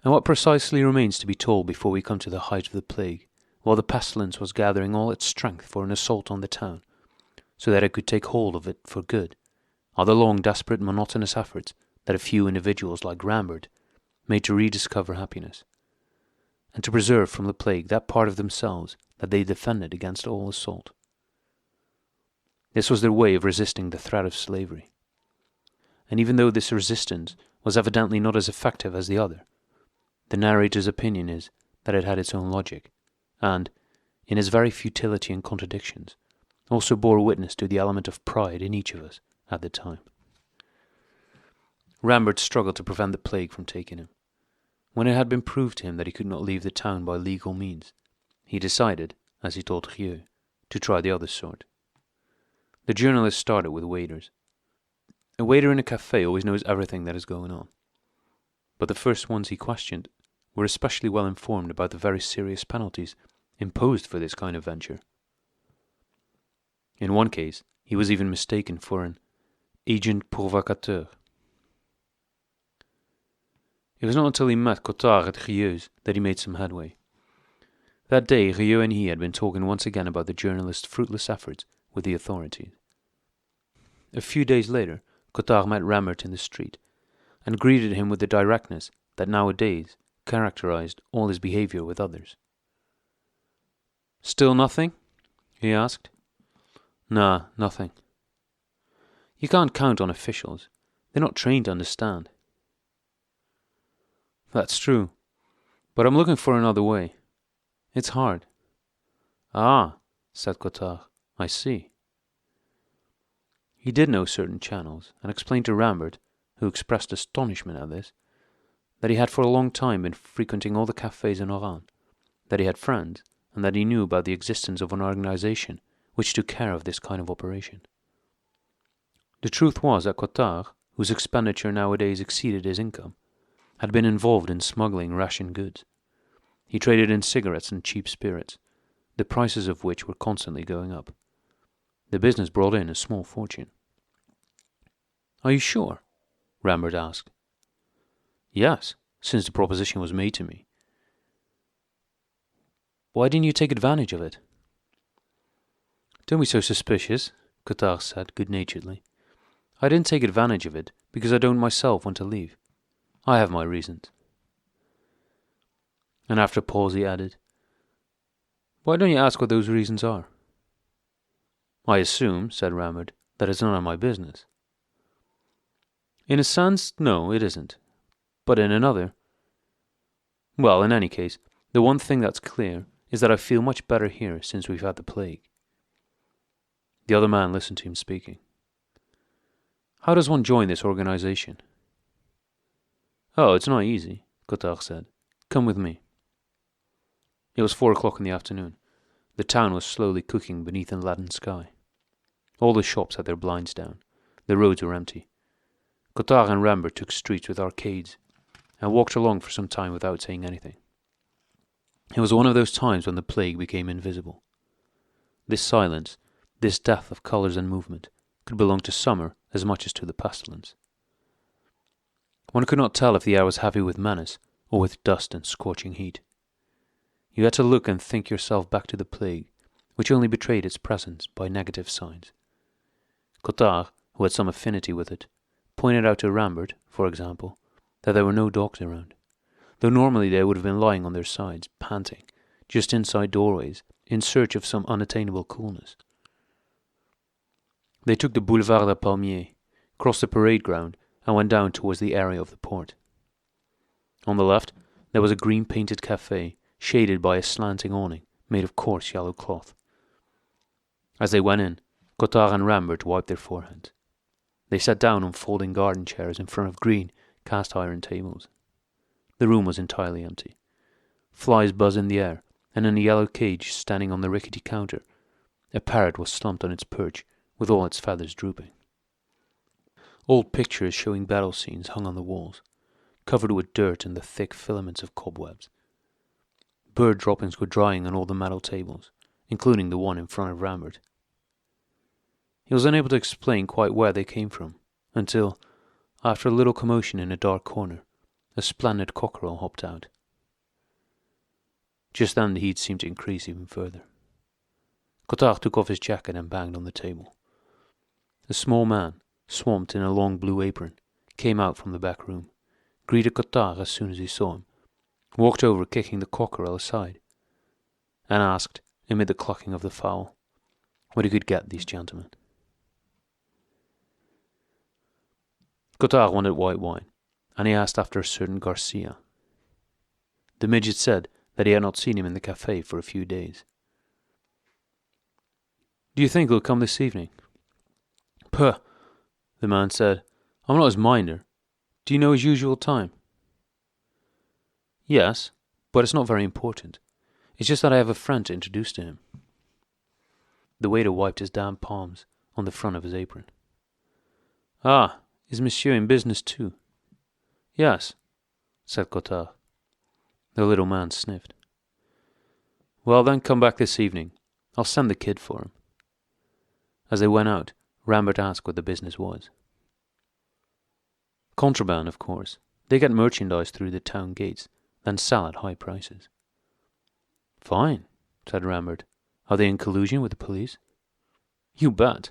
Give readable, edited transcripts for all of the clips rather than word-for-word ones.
And what precisely remains to be told before we come to the height of the plague, while the pestilence was gathering all its strength for an assault on the town, so that it could take hold of it for good, are the long, desperate, monotonous efforts that a few individuals like Rambert made to rediscover happiness, and to preserve from the plague that part of themselves that they defended against all assault. This was their way of resisting the threat of slavery. And even though this resistance was evidently not as effective as the other, the narrator's opinion is that it had its own logic, and, in its very futility and contradictions, also bore witness to the element of pride in each of us at the time. Rambert struggled to prevent the plague from taking him. When it had been proved to him that he could not leave the town by legal means, he decided, as he told Rieux, to try the other sort. The journalist started with waiters. A waiter in a cafe always knows everything that is going on. But the first ones he questioned were especially well informed about the very serious penalties imposed for this kind of venture. In one case, he was even mistaken for an agent provocateur. It was not until he met Cottard at Rieux that he made some headway. That day, Rieux and he had been talking once again about the journalist's fruitless efforts with the authorities. A few days later, Cottard met Rambert in the street, and greeted him with the directness that nowadays characterized all his behavior with others. "Still nothing?" he asked. "Nah, nothing. You can't count on officials. They're not trained to understand." "That's true. But I'm looking for another way. It's hard." "Ah," said Cottard, "I see." He did know certain channels, and explained to Rambert, who expressed astonishment at this, that he had for a long time been frequenting all the cafes in Oran, that he had friends, and that he knew about the existence of an organization which took care of this kind of operation. The truth was that Cottard, whose expenditure nowadays exceeded his income, had been involved in smuggling ration goods. He traded in cigarettes and cheap spirits, the prices of which were constantly going up. The business brought in a small fortune. "Are you sure?" Rambert asked. "Yes, since the proposition was made to me." "Why didn't you take advantage of it?" "Don't be so suspicious," Cottard said good-naturedly. "I didn't take advantage of it because I don't myself want to leave. I have my reasons." And after a pause he added, "Why don't you ask what those reasons are?" "I assume," said Rambert, "that it's none of my business." "In a sense, no, it isn't. But in another... Well, in any case, the one thing that's clear is that I feel much better here since we've had the plague." The other man listened to him speaking. "How does one join this organization?" "Oh, it's not easy," Cottard said. "Come with me." It was 4 o'clock in the afternoon. The town was slowly cooking beneath a leaden sky. All the shops had their blinds down. The roads were empty. Cottard and Rambert took streets with arcades, and walked along for some time without saying anything. It was one of those times when the plague became invisible. This silence, this death of colours and movement, could belong to summer as much as to the pestilence. One could not tell if the air was heavy with menace, or with dust and scorching heat. You had to look and think yourself back to the plague, which only betrayed its presence by negative signs. Cottard, who had some affinity with it, pointed out to Rambert, for example, that there were no dogs around, though normally they would have been lying on their sides, panting, just inside doorways, in search of some unattainable coolness. They took the Boulevard des Palmiers, crossed the parade ground, and went down towards the area of the port. On the left, there was a green-painted café, shaded by a slanting awning made of coarse yellow cloth. As they went in, Cottard and Rambert wiped their foreheads. They sat down on folding garden chairs in front of green, cast-iron tables. The room was entirely empty. Flies buzzed in the air, and in a yellow cage standing on the rickety counter, a parrot was slumped on its perch, with all its feathers drooping. Old pictures showing battle scenes hung on the walls, covered with dirt and the thick filaments of cobwebs. Bird droppings were drying on all the metal tables, including the one in front of Rambert. He was unable to explain quite where they came from, until, after a little commotion in a dark corner, a splendid cockerel hopped out. Just then the heat seemed to increase even further. Cottard took off his jacket and banged on the table. A small man, swamped in a long blue apron, came out from the back room, greeted Cottard as soon as he saw him, walked over kicking the cockerel aside, and asked, amid the clucking of the fowl, what he could get these gentlemen. Cottard wanted white wine, and he asked after a certain Garcia. The midget said that he had not seen him in the cafe for a few days. Do you think he'll come this evening? Puh, the man said. I'm not his minder. Do you know his usual time? Yes, but it's not very important. It's just that I have a friend to introduce to him. The waiter wiped his damp palms on the front of his apron. Ah, is monsieur in business too? Yes, said Cottard. The little man sniffed. Well then, come back this evening. I'll send the kid for him. As they went out, Rambert asked what the business was. Contraband, of course. They get merchandise through the town gates, then sell at high prices. Fine, said Rambert. Are they in collusion with the police? You bet.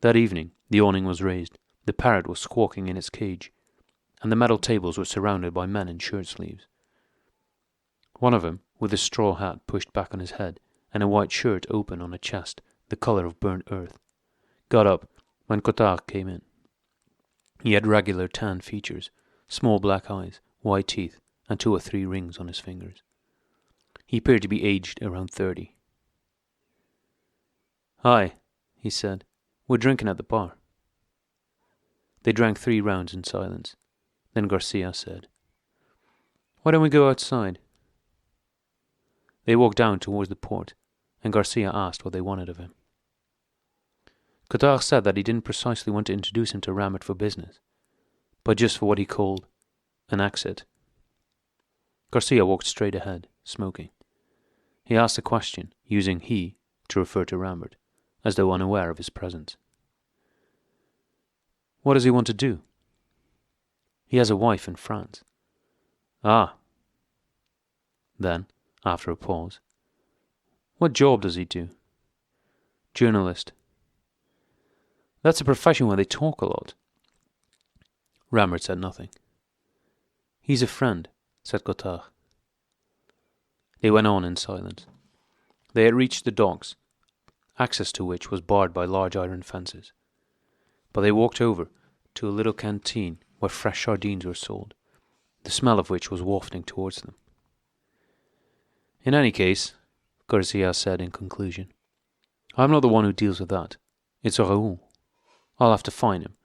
That evening, the awning was raised, the parrot was squawking in its cage, and the metal tables were surrounded by men in shirt sleeves. One of them, with a straw hat pushed back on his head and a white shirt open on a chest the colour of burnt earth, got up when Cottard came in. He had regular tanned features, small black eyes, white teeth, and 2 or 3 rings on his fingers. He appeared to be aged around 30. Hi, he said. We're drinking at the bar. They drank 3 rounds in silence. Then Garcia said, Why don't we go outside? They walked down towards the port, and Garcia asked what they wanted of him. Cottard said that he didn't precisely want to introduce him to Rambert for business, but just for what he called an exit. Garcia walked straight ahead, smoking. He asked a question, using he to refer to Rambert, as though unaware of his presence. What does he want to do? He has a wife in France. Ah. Then, after a pause, what job does he do? Journalist. That's a profession where they talk a lot. Rambert said nothing. He's a friend, said Cottard. They went on in silence. They had reached the docks, access to which was barred by large iron fences. But they walked over to a little canteen where fresh sardines were sold, the smell of which was wafting towards them. In any case, Garcia said in conclusion, I'm not the one who deals with that. It's Rieux. I'll have to find him.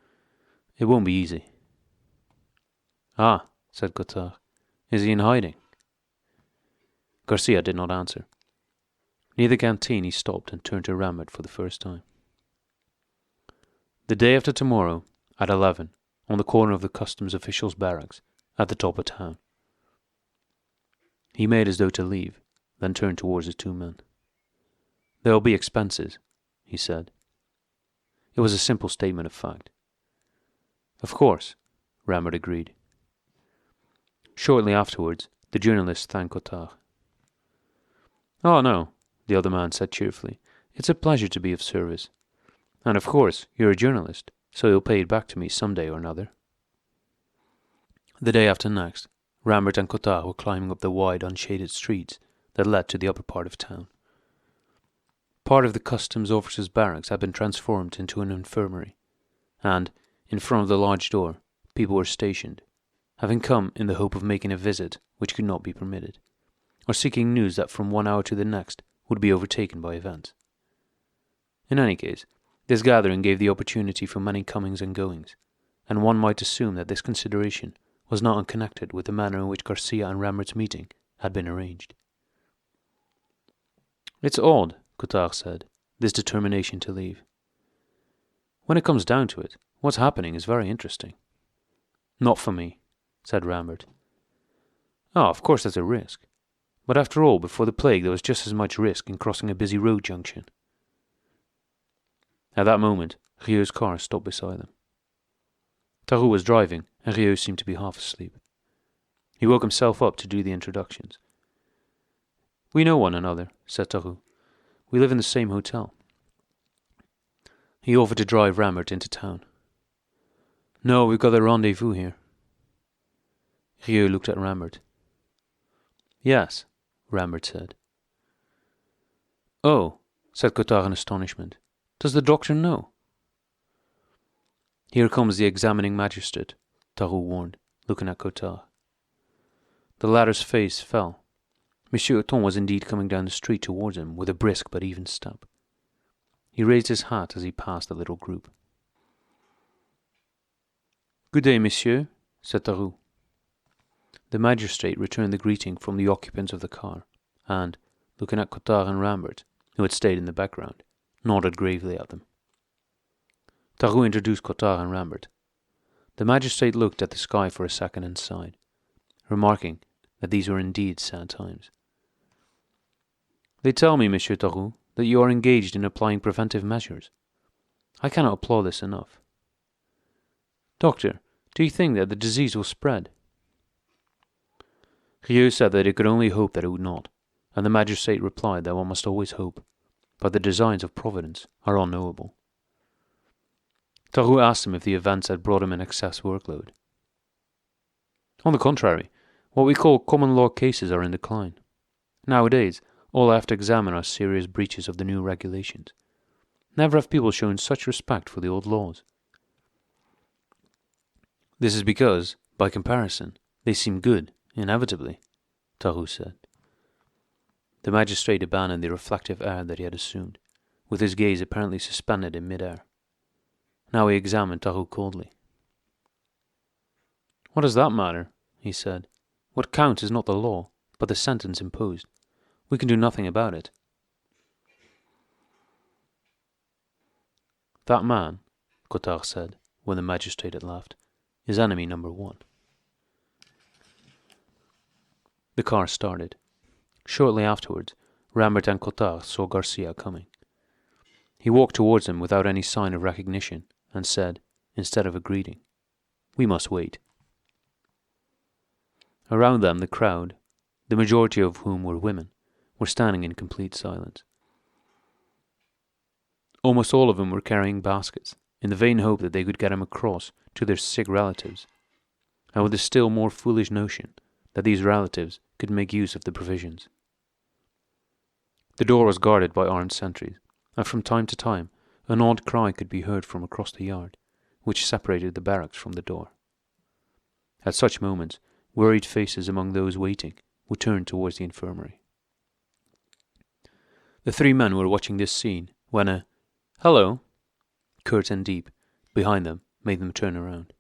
It won't be easy. Ah, said Cottard. Is he in hiding? Garcia did not answer. Near the canteen he stopped and turned to Rambert for the first time. The day after tomorrow, at 11, on the corner of the customs officials' barracks, at the top of town. He made as though to leave, then turned towards the 2 men. There will be expenses, he said. It was a simple statement of fact. Of course, Rambert agreed. Shortly afterwards, the journalist thanked Cottard. Oh no, the other man said cheerfully. It's a pleasure to be of service. And of course, you're a journalist, so you'll pay it back to me some day or another. The day after next, Rambert and Cottard were climbing up the wide, unshaded streets that led to the upper part of town. Part of the customs officers' barracks had been transformed into an infirmary, and, in front of the large door, people were stationed, having come in the hope of making a visit which could not be permitted, or seeking news that from 1 hour to the next would be overtaken by events. In any case, this gathering gave the opportunity for many comings and goings, and one might assume that this consideration was not unconnected with the manner in which Garcia and Rambert's meeting had been arranged. It's odd, Cottard said, this determination to leave. When it comes down to it, what's happening is very interesting. Not for me, said Rambert. Ah, of course there's a risk. But after all, before the plague there was just as much risk in crossing a busy road junction. At that moment, Rieux's car stopped beside them. Tarou was driving, and Rieux seemed to be half asleep. He woke himself up to do the introductions. "We know one another," said Tarrou. "We live in the same hotel." He offered to drive Rambert into town. "No, we've got a rendezvous here." Rieux looked at Rambert. "Yes," Rambert said. "Oh," said Cottard in astonishment. "Does the doctor know?" "Here comes the examining magistrate," Tarrou warned, looking at Cottard. The latter's face fell. Monsieur Othon was indeed coming down the street towards him with a brisk but even step. He raised his hat as he passed the little group. "Good day, monsieur," said Tarrou. The magistrate returned the greeting from the occupants of the car, and, looking at Cottard and Rambert, who had stayed in the background, nodded gravely at them. Tarrou introduced Cottard and Rambert. The magistrate looked at the sky for a second and sighed, remarking that these were indeed sad times. "They tell me, Monsieur Tarrou, that you are engaged in applying preventive measures. I cannot applaud this enough. Doctor, do you think that the disease will spread?" Rieux said that he could only hope that it would not, and the magistrate replied that one must always hope, but the designs of Providence are unknowable. Tarrou asked him if the events had brought him an excess workload. "On the contrary, what we call common law cases are in decline. Nowadays, all I have to examine are serious breaches of the new regulations. Never have people shown such respect for the old laws." "This is because, by comparison, they seem good, inevitably," Tarrou said. The magistrate abandoned the reflective air that he had assumed, with his gaze apparently suspended in mid-air. Now he examined Tarrou coldly. "What does that matter?" he said. "What counts is not the law, but the sentence imposed. We can do nothing about it." "That man," Cottard said, when the magistrate had laughed, "is enemy number one." The car started. Shortly afterwards, Rambert and Cottard saw Garcia coming. He walked towards them without any sign of recognition, and said, instead of a greeting, "We must wait." Around them the crowd, the majority of whom were women, were standing in complete silence. Almost all of them were carrying baskets, in the vain hope that they could get them across to their sick relatives, and with the still more foolish notion that these relatives could make use of the provisions. The door was guarded by armed sentries, and from time to time an odd cry could be heard from across the yard, which separated the barracks from the door. At such moments, worried faces among those waiting would turn towards the infirmary. The three men were watching this scene when a "Hello," curt and deep, behind them made them turn around.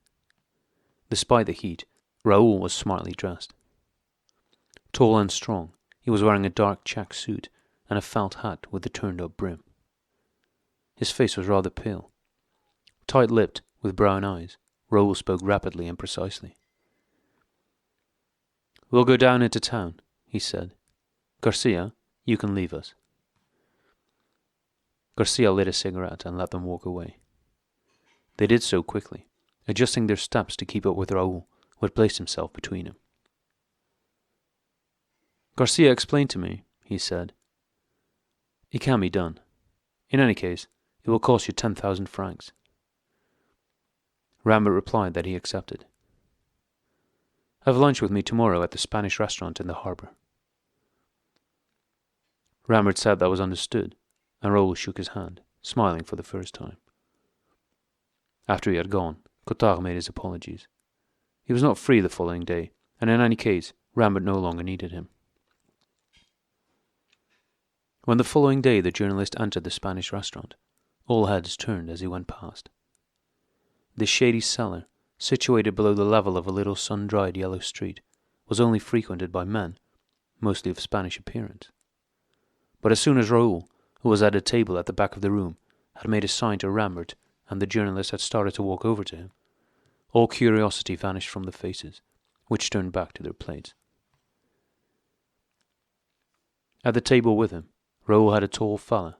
Despite the heat, Raoul was smartly dressed. Tall and strong, he was wearing a dark check suit and a felt hat with a turned-up brim. His face was rather pale. Tight-lipped, with brown eyes, Raoul spoke rapidly and precisely. "We'll go down into town," he said. "Garcia, you can leave us." Garcia lit a cigarette and let them walk away. They did so quickly, adjusting their steps to keep up with Raoul, who had placed himself between them. "Garcia explained to me," he said. "It can be done. In any case, it will cost you 10,000 francs. Rambert replied that he accepted. "Have lunch with me tomorrow at the Spanish restaurant in the harbour." Rambert said that was understood, and Raoul shook his hand, smiling for the first time. After he had gone, Cottard made his apologies. He was not free the following day, and in any case, Rambert no longer needed him. When the following day the journalist entered the Spanish restaurant, all heads turned as he went past. This shady cellar, situated below the level of a little sun-dried yellow street, was only frequented by men, mostly of Spanish appearance. But as soon as Raoul, who was at a table at the back of the room, had made a sign to Rambert and the journalist had started to walk over to him, all curiosity vanished from the faces, which turned back to their plates. At the table with him, Raoul had a tall fellow,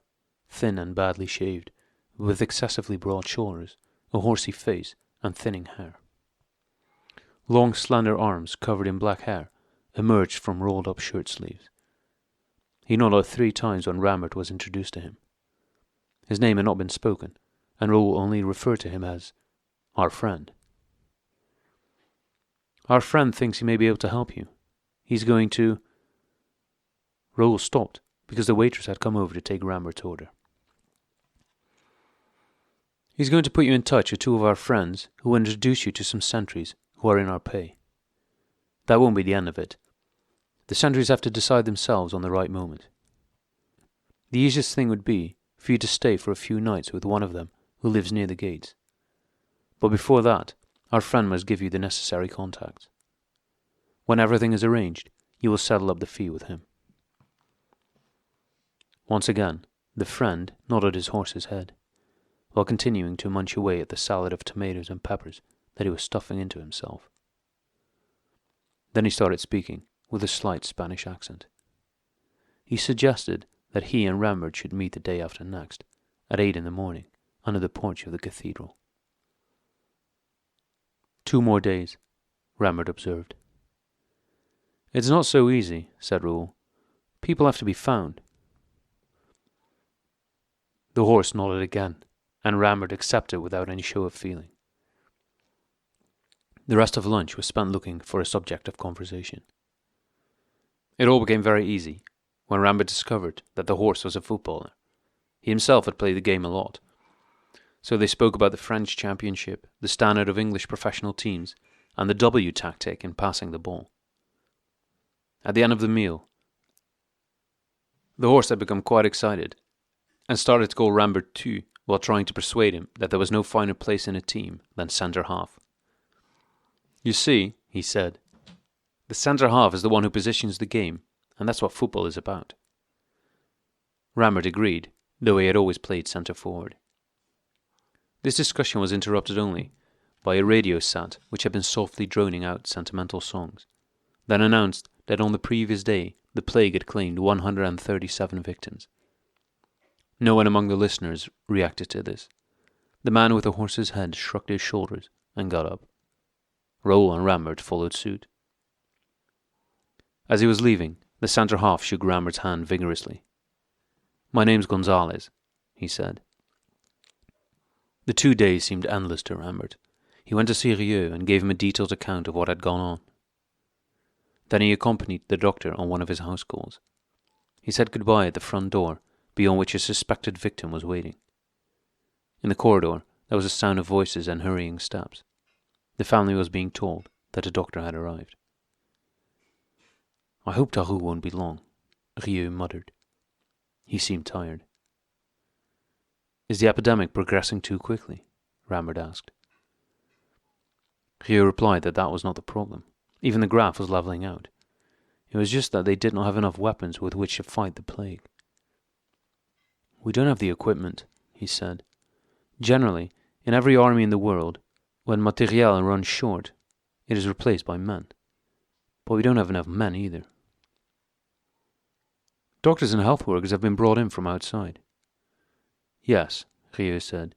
thin and badly shaved, with excessively broad shoulders, a horsey face, and thinning hair. Long, slender arms covered in black hair emerged from rolled-up shirt sleeves. He nodded 3 times when Rambert was introduced to him. His name had not been spoken, and Raoul only referred to him as our friend. Our friend thinks he may be able to help you. He's going to... Raoul stopped, because the waitress had come over to take Rambert's order. He's going to put you in touch with 2 of our friends who will introduce you to some sentries who are in our pay. That won't be the end of it. The sentries have to decide themselves on the right moment. The easiest thing would be for you to stay for a few nights with one of them who lives near the gates. But before that, our friend must give you the necessary contacts. When everything is arranged, you will settle up the fee with him. Once again, the friend nodded his horse's head, while continuing to munch away at the salad of tomatoes and peppers that he was stuffing into himself. Then he started speaking, with a slight Spanish accent. He suggested that he and Rambert should meet the day after next, at 8 in the morning, under the porch of the cathedral. 2 more days, Rambert observed. It's not so easy, said Raoul. People have to be found. The horse nodded again, and Rambert accepted without any show of feeling. The rest of lunch was spent looking for a subject of conversation. It all became very easy when Rambert discovered that the horse was a footballer. He himself had played the game a lot. So they spoke about the French championship, the standard of English professional teams, and the W tactic in passing the ball. At the end of the meal, the horse had become quite excited and started to call Rambert tu while trying to persuade him that there was no finer place in a team than centre-half. You see, he said, the centre-half is the one who positions the game, and that's what football is about. Rambert agreed, though he had always played centre-forward. This discussion was interrupted only by a radio set which had been softly droning out sentimental songs, that announced that on the previous day the plague had claimed 137 victims. No one among the listeners reacted to this. The man with the horse's head shrugged his shoulders and got up. Raoul and Rambert followed suit. As he was leaving, the centre-half shook Rambert's hand vigorously. My name's Gonzalez, he said. The 2 days seemed endless to Rambert. He went to see Rieux and gave him a detailed account of what had gone on. Then he accompanied the doctor on one of his house calls. He said goodbye at the front door, beyond which a suspected victim was waiting. In the corridor, there was a sound of voices and hurrying steps. The family was being told that the doctor had arrived. I hope Tarou won't be long, Rieux muttered. He seemed tired. Is the epidemic progressing too quickly? Rambert asked. Rieux replied that that was not the problem. Even the graph was levelling out. It was just that they did not have enough weapons with which to fight the plague. We don't have the equipment, he said. Generally, in every army in the world, when materiel runs short, it is replaced by men. But we don't have enough men either. Doctors and health workers have been brought in from outside. Yes, Rieux said.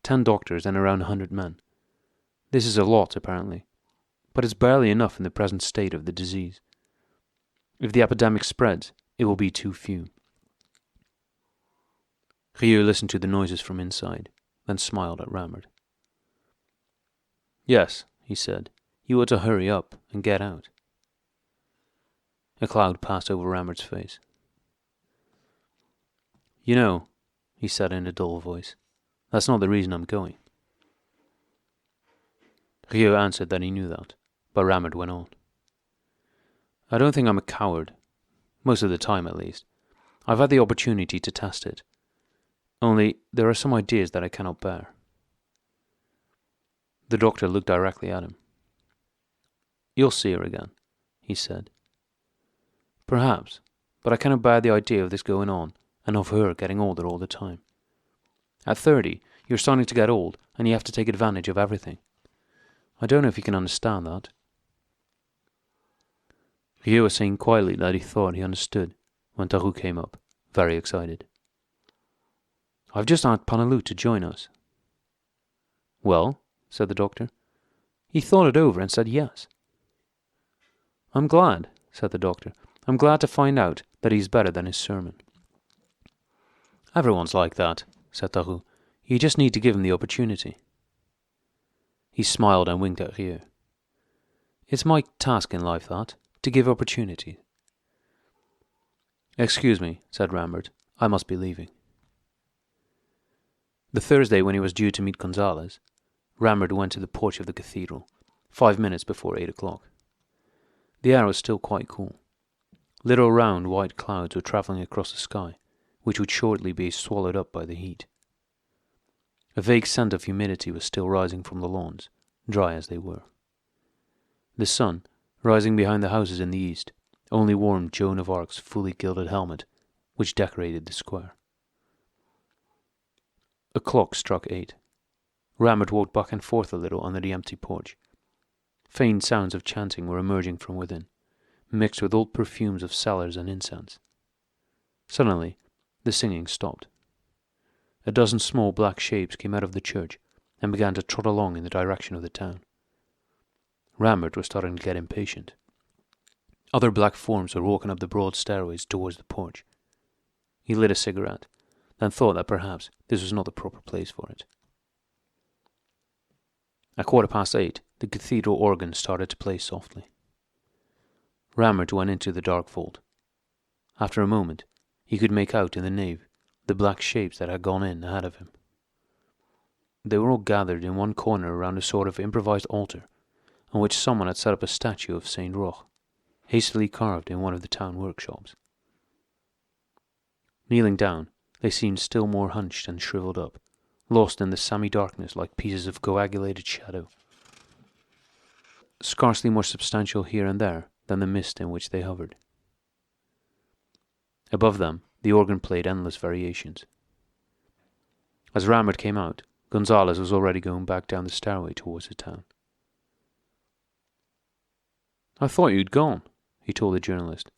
10 doctors and around 100 men. This is a lot, apparently, but it's barely enough in the present state of the disease. If the epidemic spreads, it will be too few. Rieux listened to the noises from inside, then smiled at Rambert. Yes, he said, you ought to hurry up and get out. A cloud passed over Rambert's face. You know, he said in a dull voice, that's not the reason I'm going. Rieux answered that he knew that, but Rambert went on. I don't think I'm a coward, most of the time at least. I've had the opportunity to test it. Only, there are some ideas that I cannot bear. The doctor looked directly at him. You'll see her again, he said. Perhaps, but I cannot bear the idea of this going on, and of her getting older all the time. At 30, you're starting to get old, and you have to take advantage of everything. I don't know if you can understand that. Rieux was saying quietly that he thought he understood when Tarou came up, very excited. I've just asked Panalou to join us. Well, said the doctor, He thought it over and said yes. I'm glad, said the doctor. I'm glad to find out that he's better than his sermon. Everyone's like that, said Tarot. You just need to give him the opportunity. He smiled and winked at Rieux. It's my task in life, that, to give opportunity. Excuse me, said Rambert. I must be leaving. The Thursday when he was due to meet Gonzales, Rambert went to the porch of the cathedral, 5 minutes before 8 o'clock. The air was still quite cool. Little round white clouds were travelling across the sky, which would shortly be swallowed up by the heat. A vague scent of humidity was still rising from the lawns, dry as they were. The sun, rising behind the houses in the east, only warmed Joan of Arc's fully gilded helmet, which decorated the square. A clock struck 8. Rambert walked back and forth a little under the empty porch. Faint sounds of chanting were emerging from within, mixed with old perfumes of cellars and incense. Suddenly, the singing stopped. A dozen small black shapes came out of the church and began to trot along in the direction of the town. Rambert was starting to get impatient. Other black forms were walking up the broad stairways towards the porch. He lit a cigarette, then thought that perhaps this was not the proper place for it. At 8:15, the cathedral organ started to play softly. Rambert went into the dark vault. After a moment, he could make out in the nave the black shapes that had gone in ahead of him. They were all gathered in one corner around a sort of improvised altar, on which someone had set up a statue of Saint Roch, hastily carved in one of the town workshops. Kneeling down, they seemed still more hunched and shriveled up, lost in the semi-darkness like pieces of coagulated shadow, scarcely more substantial here and there than the mist in which they hovered. Above them, the organ played endless variations. As Rambert came out, Gonzales was already going back down the stairway towards the town. I thought you'd gone, he told the journalist.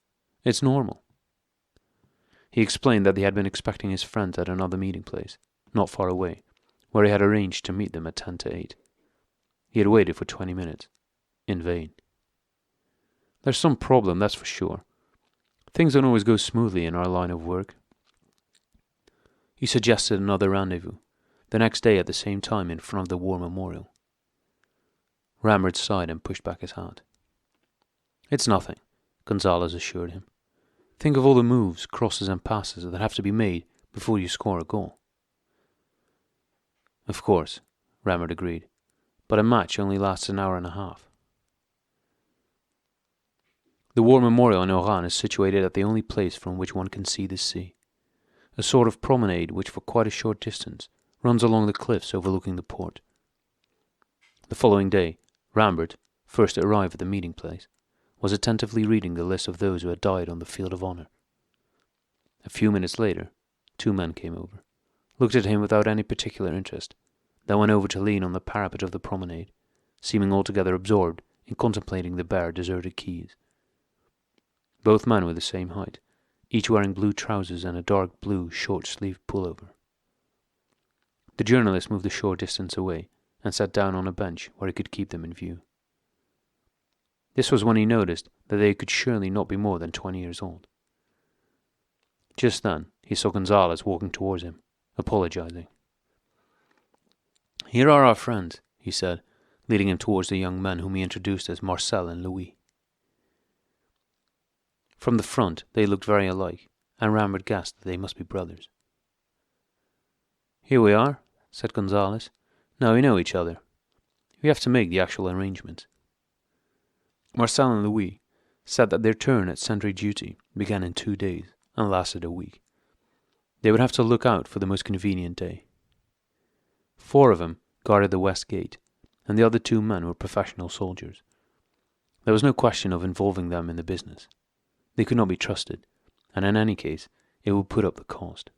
It's normal. He explained that he had been expecting his friends at another meeting place, not far away, where he had arranged to meet them at 10 to 8. He had waited for 20 minutes. In vain. There's some problem, that's for sure. Things don't always go smoothly in our line of work. He suggested another rendezvous, the next day at the same time in front of the war memorial. Rambert sighed and pushed back his hat. It's nothing, Gonzales assured him. Think of all the moves, crosses and passes that have to be made before you score a goal. Of course, Rambert agreed, but a match only lasts an hour and a half. The war memorial in Oran is situated at the only place from which one can see the sea, a sort of promenade which for quite a short distance runs along the cliffs overlooking the port. The following day, Rambert, first to arrive at the meeting place, was attentively reading the list of those who had died on the field of honor. A few minutes later, 2 men came over, looked at him without any particular interest, then went over to lean on the parapet of the promenade, seeming altogether absorbed in contemplating the bare, deserted quays. Both men were the same height, each wearing blue trousers and a dark blue short-sleeved pullover. The journalist moved a short distance away and sat down on a bench where he could keep them in view. This was when he noticed that they could surely not be more than 20 years old. Just then, he saw Gonzales walking towards him, apologizing. Here are our friends, he said, leading him towards the young men whom he introduced as Marcel and Louis. From the front, they looked very alike, and Rambert guessed that they must be brothers. Here we are, said Gonzales. Now we know each other. We have to make the actual arrangements. Marcel and Louis said that their turn at sentry duty began in 2 days and lasted a week. They would have to look out for the most convenient day. 4 of them guarded the west gate, and the other 2 men were professional soldiers. There was no question of involving them in the business. They could not be trusted, and in any case, it would put up the cost.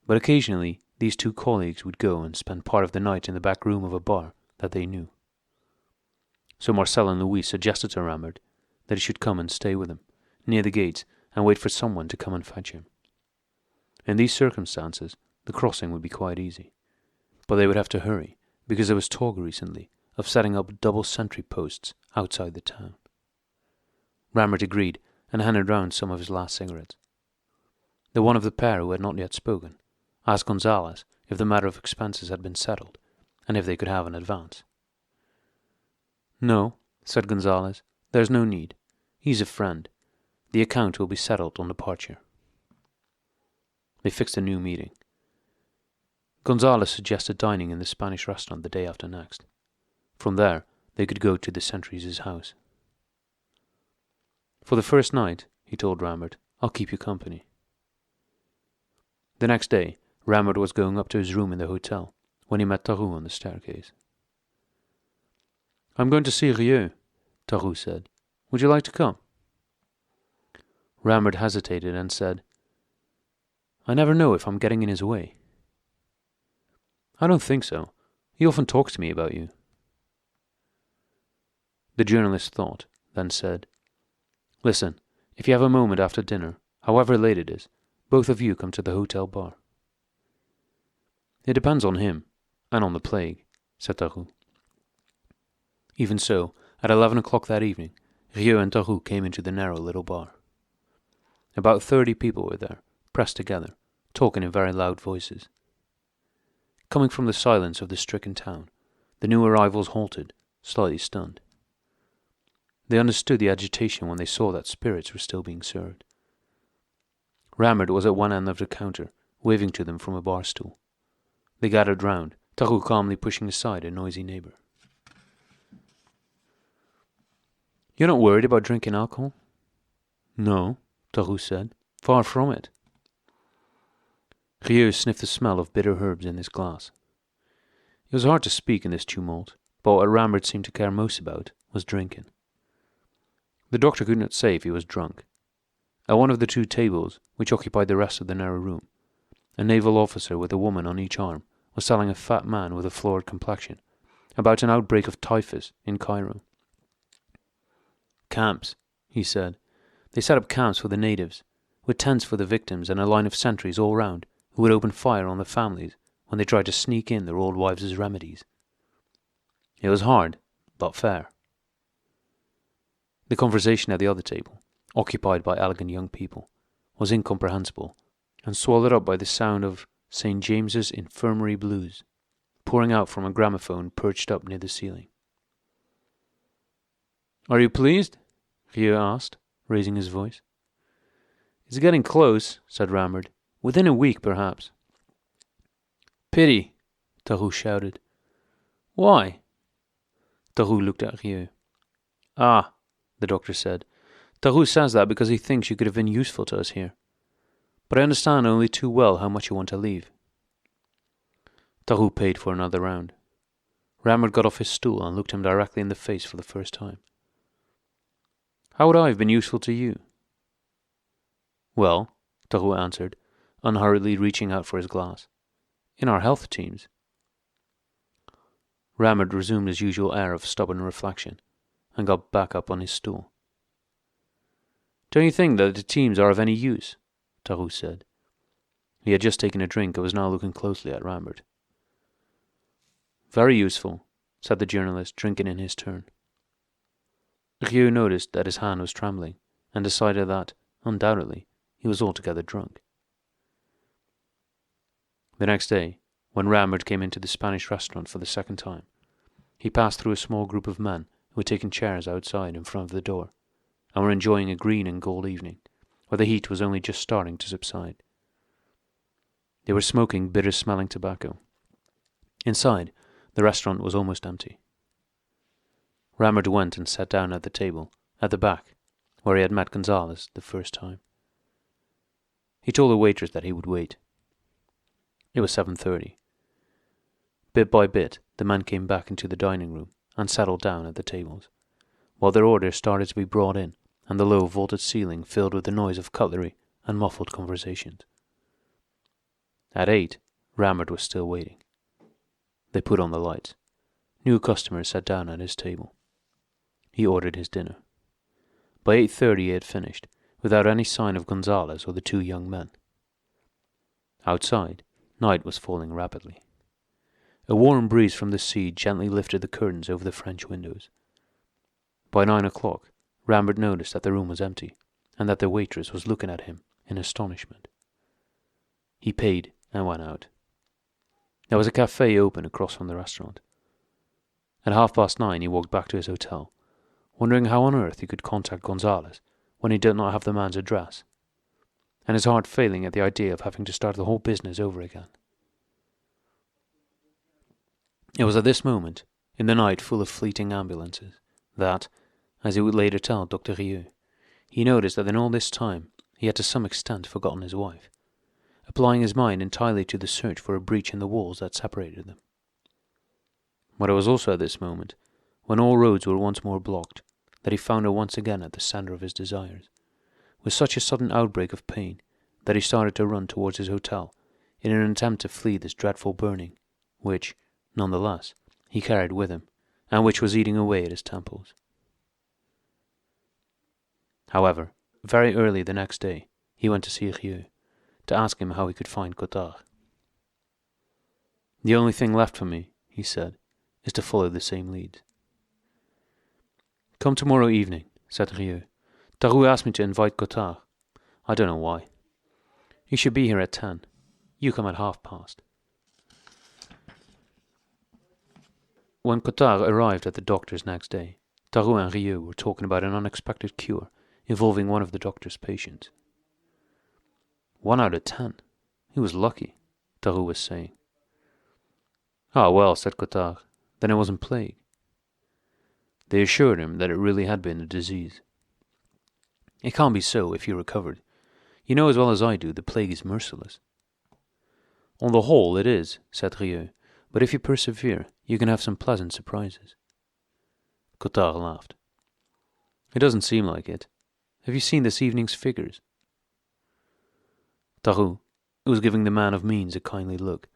But occasionally, these 2 colleagues would go and spend part of the night in the back room of a bar that they knew. So Marcel and Louis suggested to Rambert that he should come and stay with them, near the gates, and wait for someone to come and fetch him. In these circumstances, the crossing would be quite easy, but they would have to hurry, because there was talk recently of setting up double sentry posts outside the town. Rambert agreed and handed round some of his last cigarettes. The one of the pair who had not yet spoken asked Gonzales if the matter of expenses had been settled, and if they could have an advance. "No," said Gonzales, "there's no need. He's a friend. The account will be settled on departure." They fixed a new meeting. Gonzales suggested dining in the Spanish restaurant the day after next. From there, they could go to the sentry's house. "For the first night," he told Rambert, "I'll keep you company." The next day, Rambert was going up to his room in the hotel when he met Tarrou on the staircase. "I'm going to see Rieux," Tarrou said. "Would you like to come?" Rambert hesitated and said, "I never know if I'm getting in his way." "I don't think so. He often talks to me about you." The journalist thought, then said, "Listen, if you have a moment after dinner, however late it is, both of you come to the hotel bar." "It depends on him, and on the plague," said Tarrou. Even so, at 11 o'clock that evening, Rieux and Tarrou came into the narrow little bar. About 30 people were there, pressed together, talking in very loud voices. Coming from the silence of the stricken town, the new arrivals halted, slightly stunned. They understood the agitation when they saw that spirits were still being served. Rambert was at one end of the counter, waving to them from a bar stool. They gathered round, Tarrou calmly pushing aside a noisy neighbour. "You're not worried about drinking alcohol?" "No," Tarrou said. "Far from it." Rieux sniffed the smell of bitter herbs in his glass. It was hard to speak in this tumult, but what Rambert seemed to care most about was drinking. The doctor could not say if he was drunk. At one of the two tables, which occupied the rest of the narrow room, a naval officer with a woman on each arm was telling a fat man with a florid complexion about an outbreak of typhus in Cairo. "Camps," he said. "They set up camps for the natives, with tents for the victims and a line of sentries all round who would open fire on the families when they tried to sneak in their old wives' remedies. It was hard, but fair." The conversation at the other table, occupied by elegant young people, was incomprehensible and swallowed up by the sound of St. James's Infirmary blues, pouring out from a gramophone perched up near the ceiling. "Are you pleased?" Rieux asked, raising his voice. "It's getting close," said Rambert. "Within a week, perhaps." "Pity," Tarrou shouted. "Why?" Tarrou looked at Rieux. "Ah," the doctor said. "Tarrou says that because he thinks you could have been useful to us here. But I understand only too well how much you want to leave." Tarrou paid for another round. Rambert got off his stool and looked him directly in the face for the first time. "How would I have been useful to you?" "Well," Tarrou answered, unhurriedly reaching out for his glass, "in our health teams." Rambert resumed his usual air of stubborn reflection and got back up on his stool. "Don't you think that the teams are of any use?" Tarrou said. He had just taken a drink and was now looking closely at Rambert. "Very useful," said the journalist, drinking in his turn. Rieux noticed that his hand was trembling and decided that, undoubtedly, he was altogether drunk. The next day, when Rambert came into the Spanish restaurant for the second time, he passed through a small group of men who had taken chairs outside in front of the door and were enjoying a green and gold evening, where the heat was only just starting to subside. They were smoking bitter-smelling tobacco. Inside, the restaurant was almost empty. Rambert went and sat down at the table, at the back, where he had met Gonzales the first time. He told the waitress that he would wait. It was 7:30. Bit by bit, the men came back into the dining room and settled down at the tables, while their orders started to be brought in and the low vaulted ceiling filled with the noise of cutlery and muffled conversations. At 8, Rambert was still waiting. They put on the lights. New customers sat down at his table. He ordered his dinner. By 8:30 he had finished, without any sign of Gonzales or the two young men. Outside, night was falling rapidly. A warm breeze from the sea gently lifted the curtains over the French windows. By 9 o'clock, Rambert noticed that the room was empty, and that the waitress was looking at him in astonishment. He paid and went out. There was a cafe open across from the restaurant. At 9:30 he walked back to his hotel, wondering how on earth he could contact Gonzalez when he did not have the man's address, and his heart failing at the idea of having to start the whole business over again. It was at this moment, in the night full of fleeting ambulances, that, as he would later tell Dr. Rieux, he noticed that in all this time he had to some extent forgotten his wife, applying his mind entirely to the search for a breach in the walls that separated them. But it was also at this moment, when all roads were once more blocked, that he found her once again at the centre of his desires, with such a sudden outbreak of pain that he started to run towards his hotel in an attempt to flee this dreadful burning, which, none the less, he carried with him, and which was eating away at his temples. However, very early the next day, he went to see Rieux, to ask him how he could find Cottard. "The only thing left for me," he said, "is to follow the same lead." "Come tomorrow evening," said Rieux. "Tarou asked me to invite Cottard. I don't know why. He should be here at 10. You come at past. When Cottard arrived at the doctor's next day, Tarou and Rieux were talking about an unexpected cure involving one of the doctor's patients. 1 out of 10. He was lucky, Tarou was saying. "Ah, well," said Cottard, "then it wasn't plague." They assured him that it really had been a disease. "It can't be so if you recovered. You know as well as I do the plague is merciless." "On the whole it is," said Rieux, "but if you persevere, you can have some pleasant surprises." Cottard laughed. "It doesn't seem like it. Have you seen this evening's figures?" Tarou, who was giving the man of means a kindly look,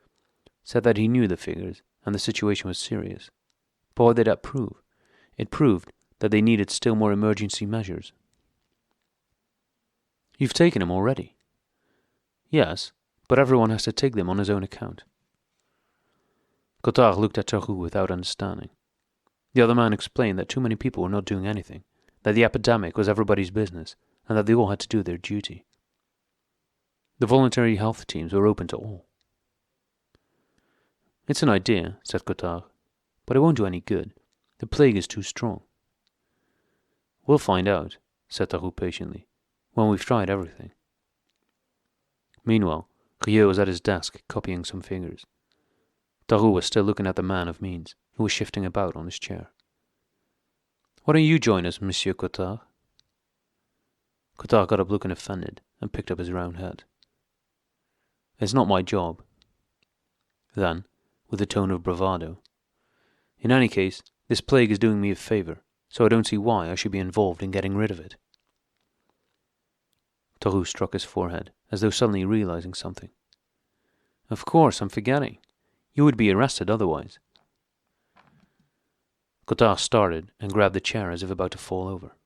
said that he knew the figures, and the situation was serious. But what did that prove? It proved that they needed still more emergency measures. "You've taken them already?" "Yes, but everyone has to take them on his own account." Cottard looked at Tarou without understanding. The other man explained that too many people were not doing anything, that the epidemic was everybody's business, and that they all had to do their duty. The voluntary health teams were open to all. "It's an idea," said Cottard, "but it won't do any good. The plague is too strong." "We'll find out," said Tarou patiently, "when we've tried everything." Meanwhile, Rieux was at his desk copying some figures. Tarou was still looking at the man of means, who was shifting about on his chair. "Why don't you join us, Monsieur Cottard?" Cottard got up looking offended, and picked up his round head. "It's not my job." Then, with a tone of bravado, "In any case, this plague is doing me a favour, so I don't see why I should be involved in getting rid of it." Tarou struck his forehead, as though suddenly realizing something. "Of course, I'm forgetting. You would be arrested otherwise." Cottard started and grabbed the chair as if about to fall over.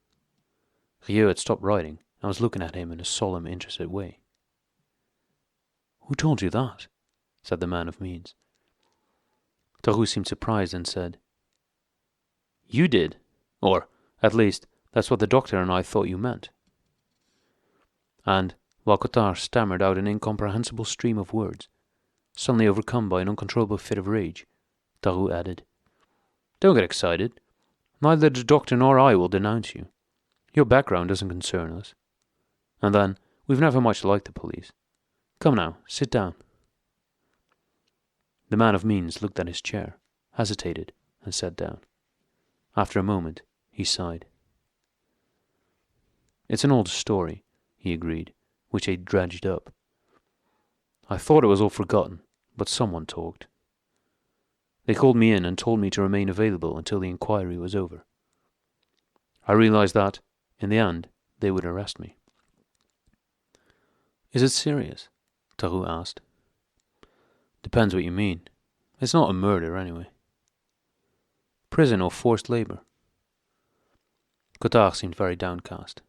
Rieux had stopped writing and was looking at him in a solemn, interested way. "Who told you that?" said the man of means. Tarou seemed surprised and said, "You did. Or, at least, that's what the doctor and I thought you meant." And, while Cottard stammered out an incomprehensible stream of words, suddenly overcome by an uncontrollable fit of rage, Tarou added, "Don't get excited. Neither the doctor nor I will denounce you. Your background doesn't concern us. And then, we've never much liked the police. Come now, sit down." The man of means looked at his chair, hesitated, and sat down. After a moment, he sighed. "It's an old story," he agreed, "which they dredged up. I thought it was all forgotten, but someone talked. They called me in and told me to remain available until the inquiry was over. I realized that, in the end, they would arrest me." "Is it serious?" Tarou asked. "Depends what you mean. It's not a murder, anyway." "Prison or forced labour?" Cottard seemed very downcast.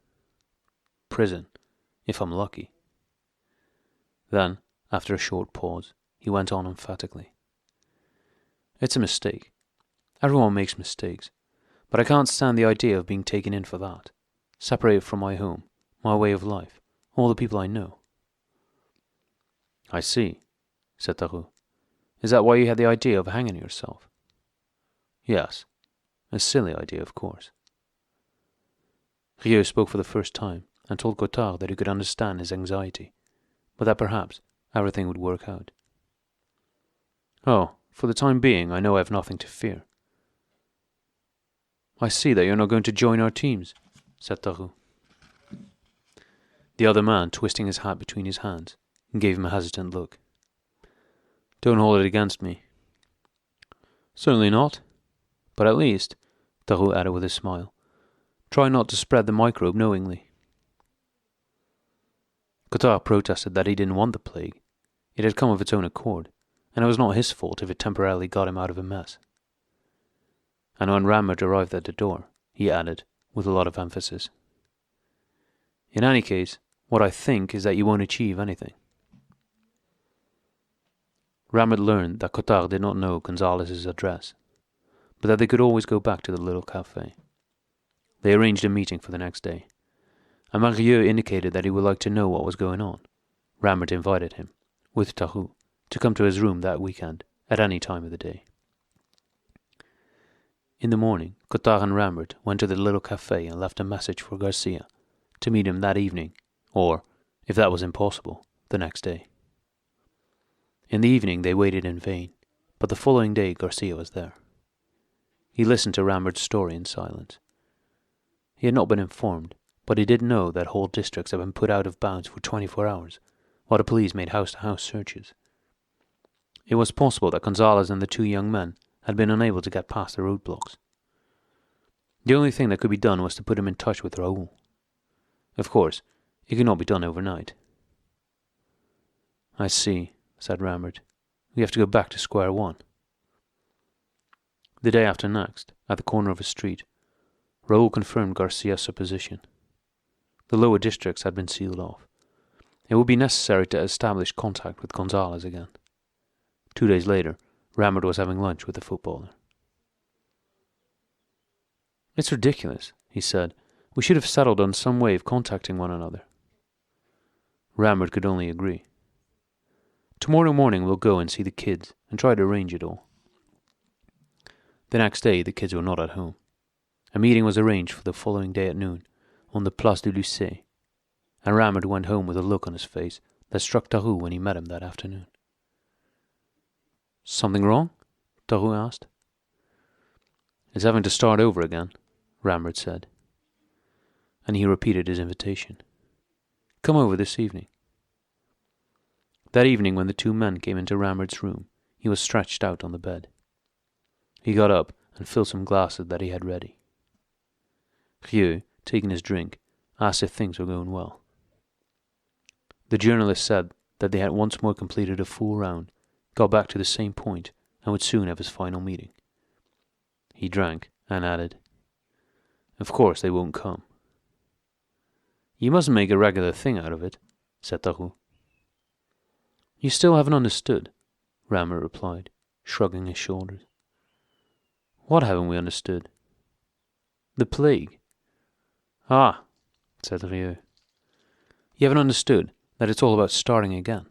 "Prison, if I'm lucky." Then, after a short pause, he went on emphatically. It's a mistake. Everyone makes mistakes, but I can't stand the idea of being taken in for that, separated from my home, my way of life, all the people I know." "I see," said Tarot. "Is that why you had the idea of hanging yourself?" "Yes. A silly idea, of course." Rieux spoke for the first time and told Cottard that he could understand his anxiety, but that perhaps everything would work out. "Oh, for the time being, I know I have nothing to fear." "I see that you're not going to join our teams," said Tarot. The other man, twisting his hat between his hands, gave him a hesitant look. "Don't hold it against me." "Certainly not. But at least," Tarot added with a smile, "try not to spread the microbe knowingly." Cottard protested that he didn't want the plague. It had come of its own accord, and it was not his fault if it temporarily got him out of a mess. And when Rambert arrived at the door, he added, with a lot of emphasis, "In any case, what I think is that you won't achieve anything." Rambert learned that Cottard did not know Gonzalez's address, but that they could always go back to the little cafe. They arranged a meeting for the next day, and when Rieux indicated that he would like to know what was going on, Rambert invited him, with Tarot, to come to his room that weekend, at any time of the day. In the morning, Cottard and Rambert went to the little cafe and left a message for Garcia to meet him that evening, or, if that was impossible, the next day. In the evening they waited in vain, but the following day Garcia was there. He listened to Rambert's story in silence. He had not been informed, but he did know that whole districts had been put out of bounds for 24 hours, while the police made house-to-house searches. It was possible that Gonzalez and the two young men had been unable to get past the roadblocks. The only thing that could be done was to put him in touch with Raoul. Of course, it could not be done overnight. "I see," said Rambert. "We have to go back to square one." The day after next, at the corner of a street, Raoul confirmed Garcia's supposition. The lower districts had been sealed off. It would be necessary to establish contact with Gonzalez again. 2 days later, Rambert was having lunch with the footballer. "It's ridiculous," he said. "We should have settled on some way of contacting one another." Rambert could only agree. "Tomorrow morning we'll go and see the kids and try to arrange it all." The next day the kids were not at home. A meeting was arranged for the following day at noon on the Place du Lycée, and Rambert went home with a look on his face that struck Tarot when he met him that afternoon. "Something wrong?" Tarot asked. "It's having to start over again," Rambert said. And he repeated his invitation. "Come over this evening." That evening when the two men came into Rambert's room, he was stretched out on the bed. He got up and filled some glasses that he had ready. Rieux, taking his drink, asked if things were going well. The journalist said that they had once more completed a full round, got back to the same point, and would soon have his final meeting. He drank, and added, "Of course they won't come." "You mustn't make a regular thing out of it," said Tarot. "You still haven't understood," Rambert replied, shrugging his shoulders. "What haven't we understood?" "The plague." "Ah," said Rieux. "You haven't understood that it's all about starting again."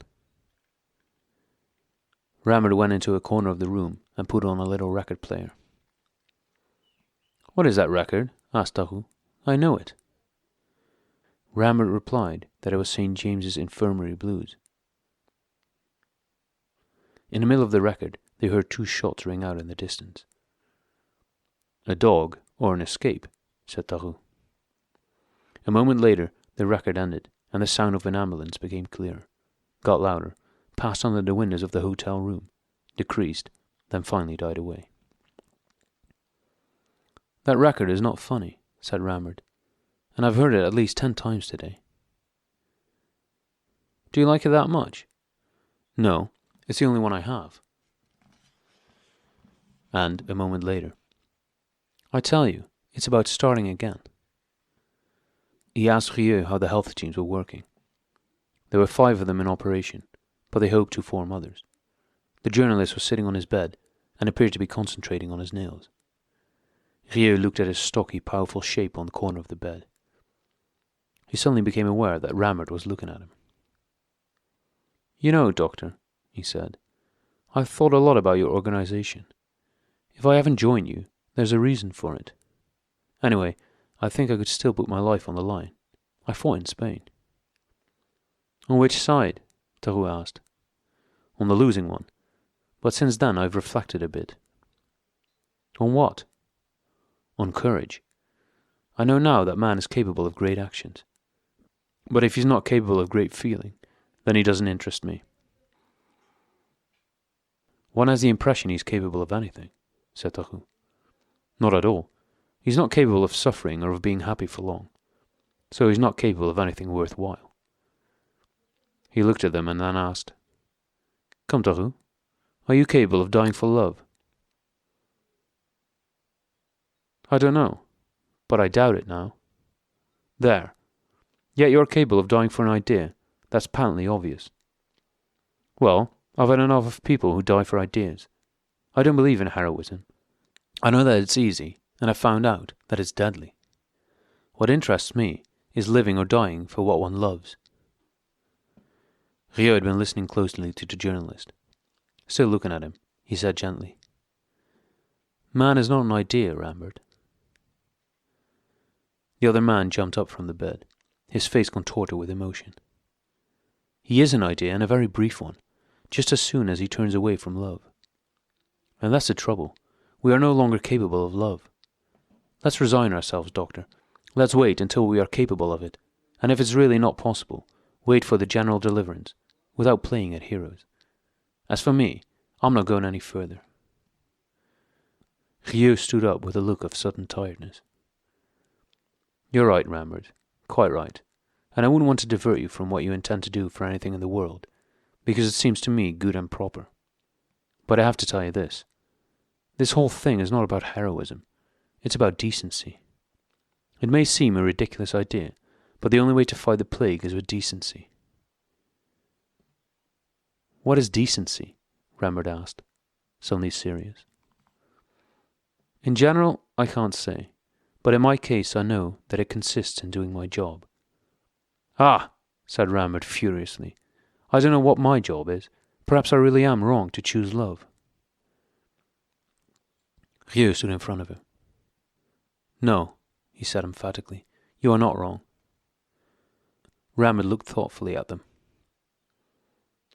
Rambert went into a corner of the room and put on a little record player. "What is that record?" asked Tarot. "I know it." Rambert replied that it was St. James's Infirmary Blues. In the middle of the record, they heard 2 shots ring out in the distance. "A dog, or an escape," said Tarot. A moment later, the record ended, and the sound of an ambulance became clearer, got louder, passed under the windows of the hotel room, decreased, then finally died away. "That record is not funny," said Rambert, "and I've heard it at least 10 times today." "Do you like it that much?" "No, it's the only one I have." And, a moment later, "I tell you, it's about starting again." He asked Rieux how the health teams were working. There were 5 of them in operation, but they hoped to form others. The journalist was sitting on his bed, and appeared to be concentrating on his nails. Rieux looked at his stocky, powerful shape on the corner of the bed. He suddenly became aware that Rambert was looking at him. "You know, Doctor," he said, "I've thought a lot about your organization. If I haven't joined you, there's a reason for it. Anyway, I think I could still put my life on the line. I fought in Spain." "On which side?" Tarot asked. "On the losing one. But since then I've reflected a bit." "On what?" "On courage. I know now that man is capable of great actions. But if he's not capable of great feeling, then he doesn't interest me." "One has the impression he's capable of anything," said Tarot. "Not at all. He's not capable of suffering or of being happy for long. So he's not capable of anything worthwhile." He looked at them and then asked, "Come, Tarot, are you capable of dying for love?" "I don't know, but I doubt it now." "There. Yet you're capable of dying for an idea. That's patently obvious." "Well, I've had enough of people who die for ideas. I don't believe in heroism. I know that it's easy, and I've found out that it's deadly. What interests me is living or dying for what one loves." Rieux had been listening closely to the journalist. Still looking at him, he said gently, "Man is not an idea, Rambert." The other man jumped up from the bed, his face contorted with emotion. "He is an idea, and a very brief one, just as soon as he turns away from love. And that's the trouble. We are no longer capable of love. Let's resign ourselves, Doctor. Let's wait until we are capable of it, and if it's really not possible, wait for the general deliverance, without playing at heroes. As for me, I'm not going any further." Rieux stood up with a look of sudden tiredness. "You're right, Rambert. Quite right. And I wouldn't want to divert you from what you intend to do for anything in the world, because it seems to me good and proper. But I have to tell you this. This whole thing is not about heroism. It's about decency. It may seem a ridiculous idea, but the only way to fight the plague is with decency." "What is decency?" Rambert asked, suddenly serious. "In general, I can't say, but in my case I know that it consists in doing my job." "Ah!" said Rambert furiously. "I don't know what my job is. Perhaps I really am wrong to choose love." Rieux stood in front of him. "No," he said emphatically, "you are not wrong." Rambert looked thoughtfully at them.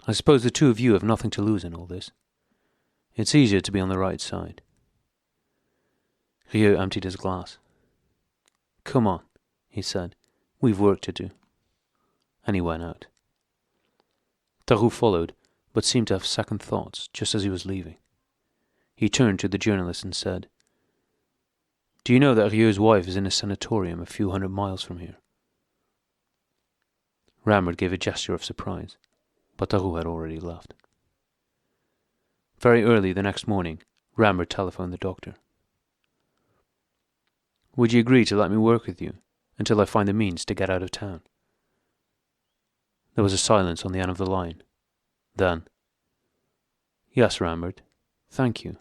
"I suppose the two of you have nothing to lose in all this. It's easier to be on the right side." Rieux emptied his glass. "Come on," he said, "we've work to do." And he went out. Tarot followed, but seemed to have second thoughts just as he was leaving. He turned to the journalist and said, "Do you know that Rieux's wife is in a sanatorium a few 100 miles from here?" Rambert gave a gesture of surprise, but Tarot had already left. Very early the next morning, Rambert telephoned the doctor. "Would you agree to let me work with you until I find the means to get out of town?" There was a silence on the end of the line. Then, "Yes, Rambert. Thank you."